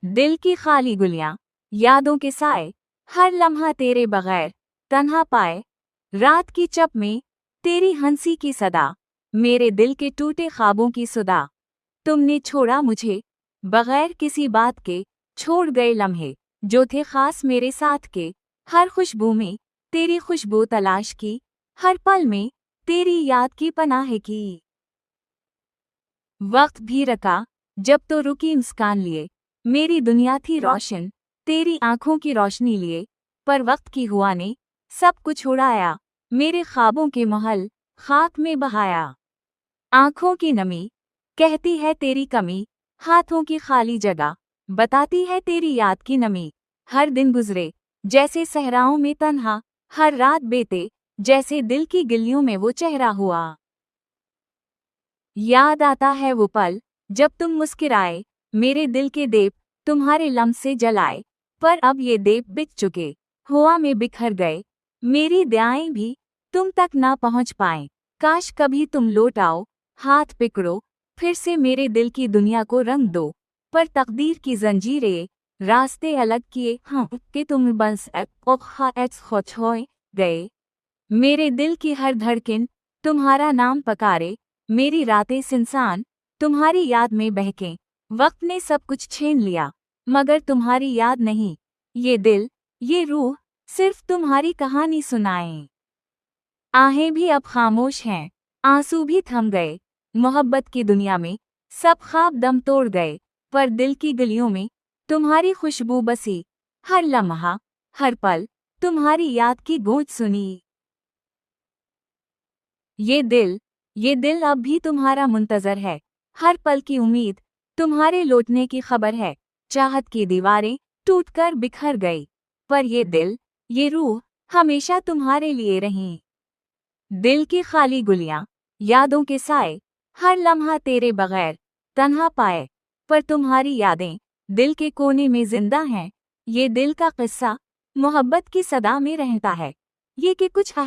दिल की खाली गुलियां, यादों के साए, हर लम्हा तेरे बगैर तन्हा पाए। रात की चप में तेरी हंसी की सदा, मेरे दिल के टूटे ख्वाबों की सुदा। तुमने छोड़ा मुझे बगैर किसी बात के, छोड़ गए लम्हे जो थे खास मेरे साथ के। हर खुशबू में तेरी खुशबू तलाश की, हर पल में तेरी याद की पनाह की। वक्त भी रका जब तो रुकी मुस्कान लिए, मेरी दुनिया थी रोशन तेरी आंखों की रोशनी लिए। पर वक्त की हुआ ने सब कुछ उड़ाया, मेरे ख्वाबों के महल खाक में बहाया। आंखों की नमी कहती है तेरी कमी, हाथों की खाली जगह बताती है तेरी याद की नमी। हर दिन गुजरे जैसे सहराओं में तन्हा, हर रात बीते जैसे दिल की गिल्लियों में वो चेहरा हुआ। याद आता है वो पल जब तुम मुस्किराए, मेरे दिल के दीप तुम्हारे लम्ह से जलाए। पर अब ये दीप बिक चुके, हवा में बिखर गए, मेरी दुआएं भी तुम तक ना पहुंच पाए। काश कभी तुम लौट आओ, हाथ पकड़ो, फिर से मेरे दिल की दुनिया को रंग दो। पर तकदीर की जंजीरें रास्ते अलग किए हाँ कि तुम बस खोए गए। मेरे दिल की हर धड़कन तुम्हारा नाम पकारे, मेरी रातें सुनसान तुम्हारी याद में बहकें। वक्त ने सब कुछ छीन लिया मगर तुम्हारी याद नहीं, ये दिल ये रूह सिर्फ तुम्हारी कहानी सुनाएं। आहें भी अब खामोश हैं, आंसू भी थम गए, मोहब्बत की दुनिया में सब ख्वाब दम तोड़ गए। पर दिल की गलियों में तुम्हारी खुशबू बसी, हर लम्हा हर पल तुम्हारी याद की गूंज सुनी। ये दिल अब भी तुम्हारा मुंतजर है, हर पल की उम्मीद तुम्हारे लौटने की खबर है। चाहत की दीवारें टूटकर बिखर गई, पर ये दिल ये रूह हमेशा तुम्हारे लिए रहीं। दिल की खाली गुलियां, यादों के साए, हर लम्हा तेरे बगैर तन्हा पाए। पर तुम्हारी यादें दिल के कोने में जिंदा हैं, ये दिल का किस्सा मोहब्बत की सदा में रहता है। ये कि कुछ